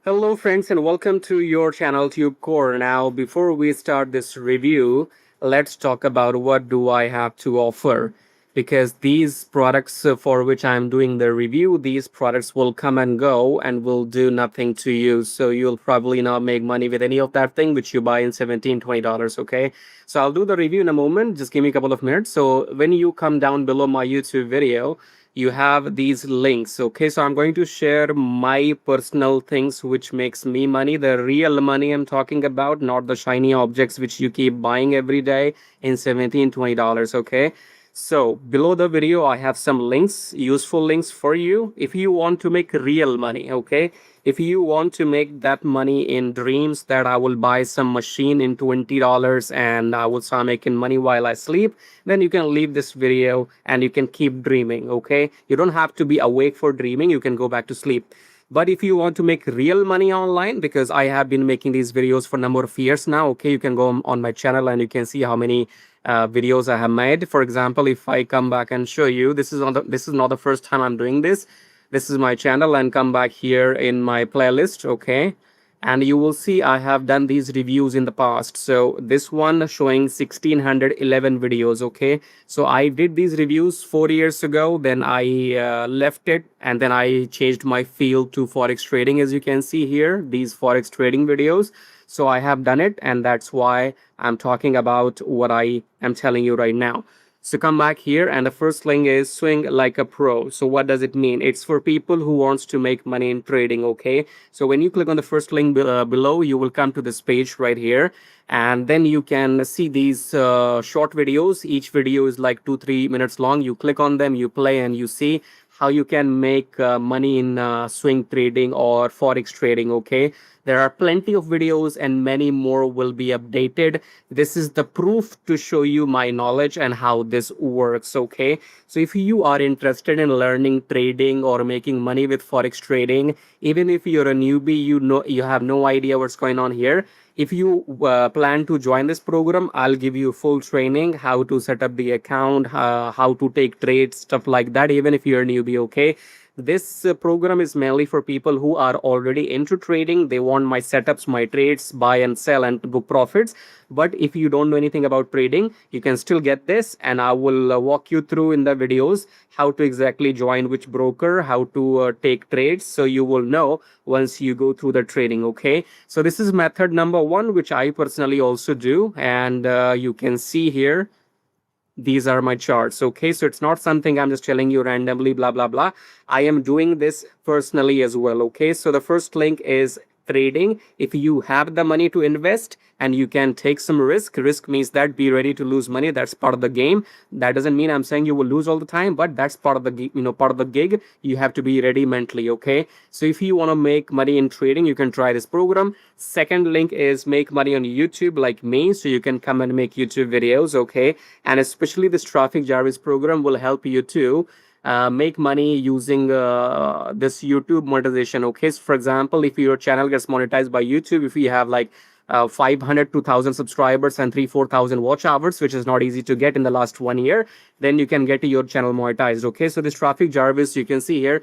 Hello friends and welcome to your channel TubeCore. Now before we start this review, let's talk about what do I have to offer, because these products for which I'm doing the review, these products will come and go and will do nothing to you. So you'll probably not make money with any of that thing which you buy in $17-20, okay? So I'll do the review in a moment. Just give me a couple of minutes. So when you come down below my YouTube video, you have these links. Okay, so I'm going to share my personal things which makes me money, the real money I'm talking about, not the shiny objects which you keep buying every day in $17-20. Okay, so below the video I have some links, useful links for you if you want to make real money. Okay, if you want to make that money in dreams, that I will buy some machine in $20 and I will start making money while I sleep, then you can leave this video and you can keep dreaming. Okay, you don't have to be awake for dreaming, you can go back to sleep. But if you want to make real money online, because I have been making these videos for a number of years now, okay, you can go on my channel and you can see how many videos I have made. For example, if I come back and show you, this is not the first time I'm doing this. This is my channel, and come back here in my playlist, okay, and you will see I have done these reviews in the past. So this one showing 1611 videos. Okay, so I did these reviews 4 years ago, then I left it and then I changed my field to forex trading. As you can see here, these forex trading videos, so I have done it, and that's why I'm talking about what I am telling you right now. So come back here, and the first link is swing like a pro. So what does it mean? It's for people who wants to make money in trading. Okay, so when you click on the first link below, you will come to this page right here, and then you can see these short videos. Each video is like 2-3 minutes long. You click on them, you play, and you see how you can make money in swing trading or forex trading. Okay, there are plenty of videos and many more will be updated. This is the proof to show you my knowledge and how this works. Okay, so if you are interested in learning trading or making money with forex trading, even if you're a newbie, you have no idea what's going on here, if you plan to join this program, I'll give you full training, how to set up the account, how to take trades, stuff like that, even if you're a newbie. Okay, this program is mainly for people who are already into trading. They want my setups, my trades, buy and sell and book profits. But if you don't know anything about trading, you can still get this, and I will walk you through in the videos how to exactly join which broker, how to take trades, so you will know once you go through the trading. Okay, so this is method number one, which I personally also do, and you can see here these are my charts. Okay, so it's not something I'm just telling you randomly, blah blah blah. I am doing this personally as well. Okay, so the first link is trading. If you have the money to invest and you can take some risk means that be ready to lose money. That's part of the game. That doesn't mean I'm saying you will lose all the time, but that's part of the part of the gig. You have to be ready mentally. Okay, so if you want to make money in trading, you can try this program. Second link is make money on YouTube like me, so you can come and make YouTube videos. Okay, and especially this traffic Jarvis program will help you to make money using this YouTube monetization. Okay, so for example, if your channel gets monetized by YouTube, if you have like 500 to 1,000 subscribers and 3-4 thousand watch hours, which is not easy to get in the last 1 year, then you can get your channel monetized. Okay, so this traffic Jarvis, you can see here,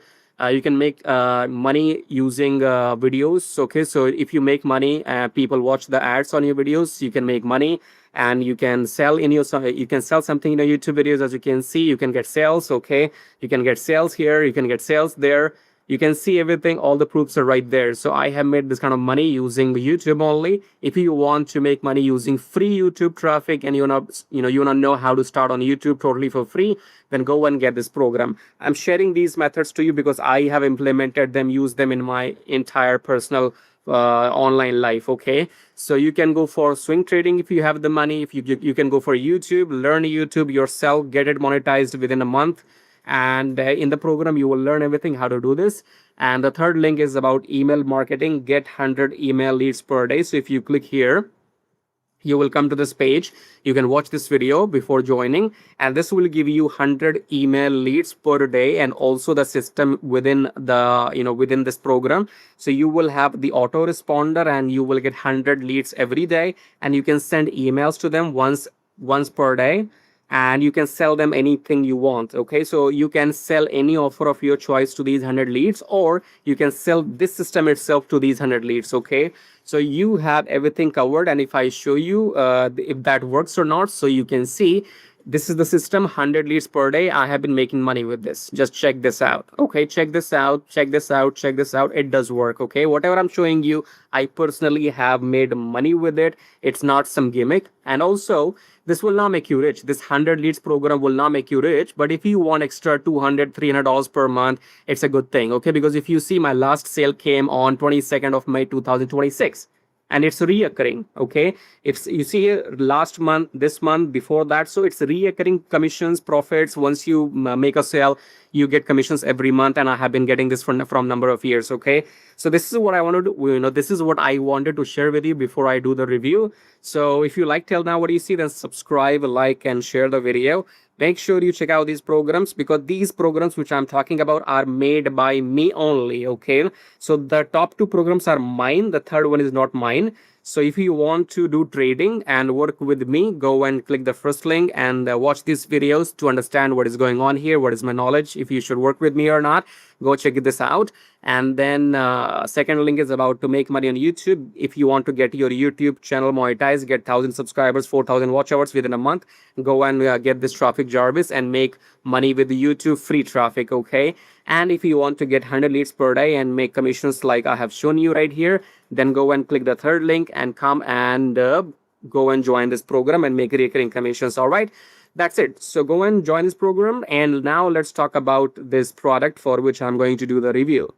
you can make money using videos. Okay, so if you make money, people watch the ads on your videos, you can make money, and you can sell in your, you can sell something in your YouTube videos. As you can see, you can get sales. Okay, you can get sales here, you can get sales there. You can see everything, all the proofs are right there. So I have made this kind of money using YouTube only. If you want to make money using free YouTube traffic and you want to know how to start on YouTube totally for free, then go and get this program. I'm sharing these methods to you because I have implemented them, used them in my entire personal online life. Okay, so you can go for swing trading if you have the money. If you can go for YouTube, learn YouTube yourself, get it monetized within a month, and in the program you will learn everything how to do this. And the third link is about email marketing, get 100 email leads per day. So if you click here, you will come to this page. You can watch this video before joining, and this will give you 100 email leads per day, and also the system within the within this program. So you will have the autoresponder and you will get 100 leads every day, and you can send emails to them once per day. and you can sell them anything you want. Okay, so you can sell any offer of your choice to these 100 leads, or you can sell this system itself to these 100 leads. Okay, so you have everything covered, and if I show you if that works or not, so you can see this is the system. 100 leads per day, I have been making money with this. Just check this out. Okay, check this out, check this out, check this out. It does work. Okay, whatever I'm showing you, I personally have made money with it. It's not some gimmick. And also, this will not make you rich. This 100 leads program will not make you rich, but if you want extra 200 $300 per month, it's a good thing. Okay, because if you see, my last sale came on 22nd of May 2026, and it's reoccurring. Okay, it's, you see here, last month, this month, before that, so it's reoccurring commissions, profits. Once you make a sale, you get commissions every month, and I have been getting this from number of years. Okay, so this is what I wanted to, this is what I wanted to share with you before I do the review. So if you like till now what you see, then subscribe, like, and share the video. Make sure you check out these programs, because these programs which I'm talking about are made by me only. Okay, so the top two programs are mine, the third one is not mine. So if you want to do trading and work with me, go and click the first link and watch these videos to understand what is going on here, what is my knowledge, if you should work with me or not. Go check this out. And then second link is about to make money on YouTube. If you want to get your YouTube channel monetized, get 1,000 subscribers, 4,000 watch hours within a month, go and get this traffic Jarvis and make money with the YouTube free traffic. Okay, and if you want to get 100 leads per day and make commissions like I have shown you right here, then go and click the third link and come and go and join this program and make recurring commissions. All right, that's it. So go and join this program. And now let's talk about this product for which I'm going to do the review.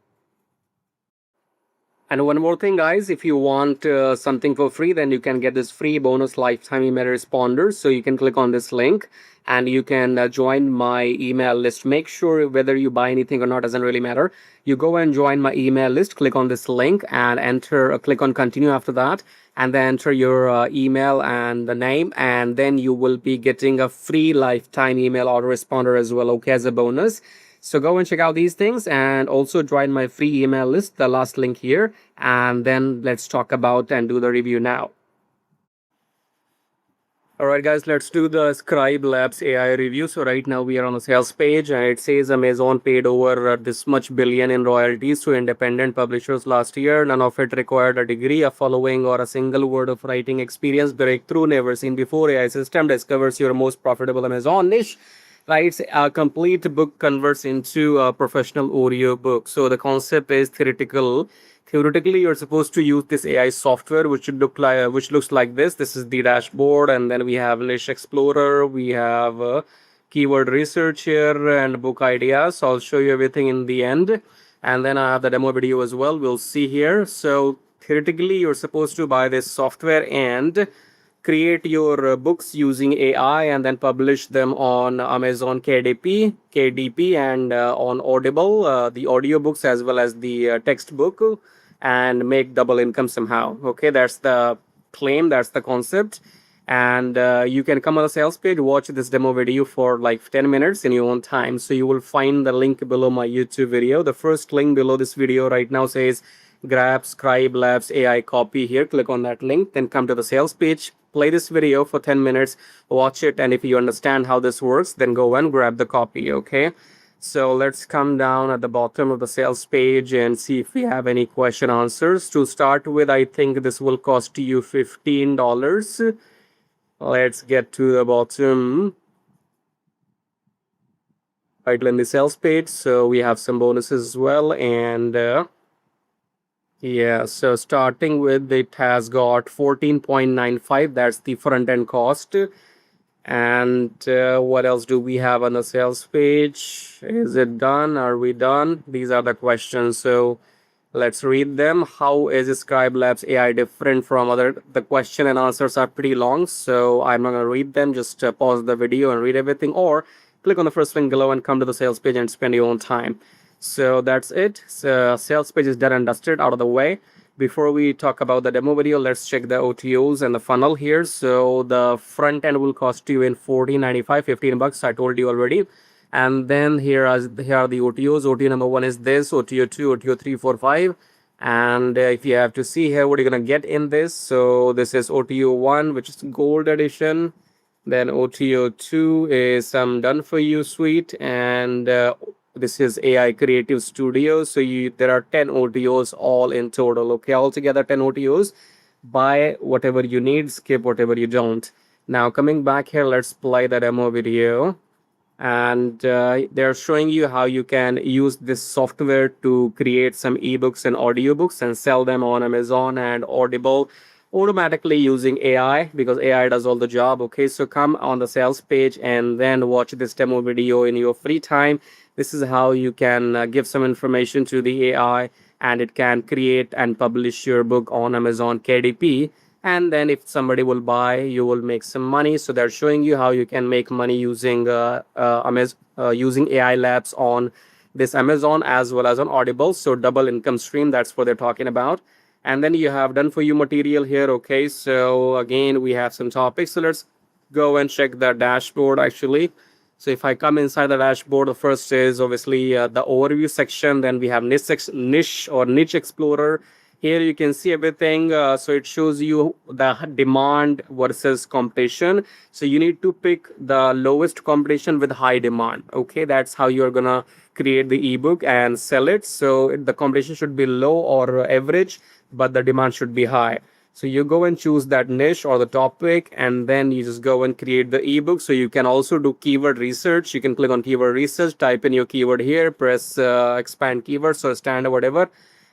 And one more thing, guys, if you want something for free, then you can get this free bonus lifetime email responders. So you can click on this link and you can join my email list. Make sure whether you buy anything or not doesn't really matter. You go and join my email list, click on this link and enter, click on continue after that, and then enter your email and the name, and then you will be getting a free lifetime email autoresponder as well, okay, as a bonus. So go and check out these things and also join my free email list, the last link here. And then let's talk about and do the review now. All right, guys, let's do the ScribeLabs AI review. So right now we are on the sales page and it says Amazon paid over this much billion in royalties to independent publishers last year. None of it required a degree, a following, or a single word of writing experience. Breakthrough never seen before. AI system discovers your most profitable Amazon niche. Right, a complete book converts into a professional audio book. So the concept is theoretical. Theoretically, you're supposed to use this AI software, which should look like, which looks like this. This is the dashboard, and then we have Niche Explorer, we have keyword research here, and book ideas. So I'll show you everything in the end, and then I have the demo video as well. We'll see here. So theoretically, you're supposed to buy this software and create your books using AI and then publish them on Amazon KDP, and on Audible, the audiobooks as well as the textbook, and make double income somehow. Okay, that's the claim, that's the concept. And you can come on the sales page, watch this demo video for like 10 minutes in your own time. So you will find the link below my YouTube video. The first link below this video right now says grab ScribeLabs AI copy. Here, click on that link, then come to the sales page, play this video for 10 minutes, watch it, and if you understand how this works, then go and grab the copy. Okay, so let's come down at the bottom of the sales page and see if we have any question answers. To start with, I think this will cost you $15. Let's get to the bottom. Right in the sales page, so we have some bonuses as well. And yeah, so starting with, it has got 14.95. That's the front end cost. And what else do we have on the sales page? Is it done? Are we done? These are the questions. So let's read them. How is ScribeLabs AI different from other? The question and answers are pretty long, so I'm not going to read them. Just pause the video and read everything, or click on the first link below and come to the sales page and spend your own time. So that's it. So sales page is done and dusted, out of the way. Before we talk about the demo video, let's check the OTOs and the funnel here. So the front end will cost you in $14.95, $15. I told you already. And then here are the OTOs. OTO number 1 is this, OTO 2, OTO 3, 4, 5. And if you have to see here what you're going to get in this. So this is OTO 1, which is gold edition. Then OTO2 is some done for you suite, and this is AI Creative Studio. So there are 10 OTOs all in total. Okay, altogether 10 OTOs. Buy whatever you need, skip whatever you don't. Now coming back here, let's play the demo video, and they're showing you how you can use this software to create some ebooks and audiobooks and sell them on Amazon and Audible automatically using AI, because AI does all the job. Okay, so come on the sales page and then watch this demo video in your free time. This is how you can give some information to the AI, and it can create and publish your book on Amazon KDP. And then if somebody will buy, you will make some money. So they're showing you how you can make money using using AI labs on this Amazon as well as on Audible. So double income stream, that's what they're talking about. And then you have done for you material here. Okay, so again we have some topics, so let's go and check the dashboard actually. So if I come inside the dashboard, the first is obviously the overview section. Then we have niche or niche explorer. Here you can see everything. So it shows you the demand versus competition. So you need to pick the lowest competition with high demand. Okay, that's how you're gonna create the ebook and sell it. So the competition should be low or average, but the demand should be high. So you go and choose that niche or the topic, and then you just go and create the ebook. So you can also do keyword research. You can click on keyword research, type in your keyword here, press expand keywords or stand or whatever,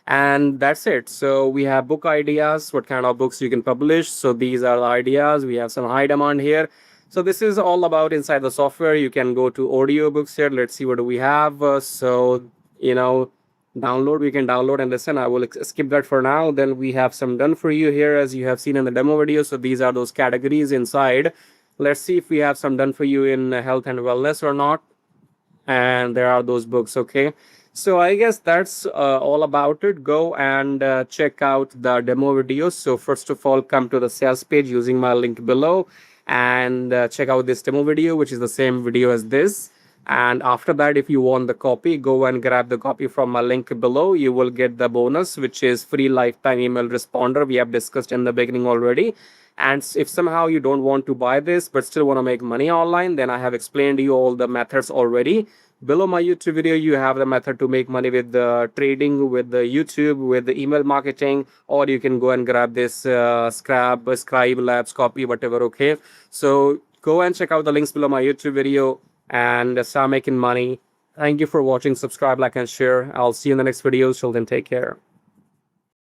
and that's it. So we have book ideas, what kind of books you can publish. So these are the ideas. We have some high demand here. So this is all about inside the software. You can go to audiobooks here. Let's see what do we have. So you know, download, we can download and listen. I will skip that for now. Then we have some done for you here, as you have seen in the demo video. So these are those categories inside. Let's see if we have some done for you in health and wellness or not. And there are those books. Okay, so I guess that's all about it. Go and check out the demo videos. So first of all, come to the sales page using my link below, and check out this demo video, which is the same video as this. And after that, if you want the copy, go and grab the copy from my link below. You will get the bonus, which is free lifetime email responder. We have discussed in the beginning already. And if somehow you don't want to buy this but still want to make money online, then I have explained to you all the methods already. Below my YouTube video, you have the method to make money with the trading, with the YouTube, with the email marketing, or you can go and grab this ScribeLabs copy, whatever. Okay, so go and check out the links below my YouTube video and start making money. Thank you for watching. Subscribe, like, and share. I'll see you in the next video. Till then, take care.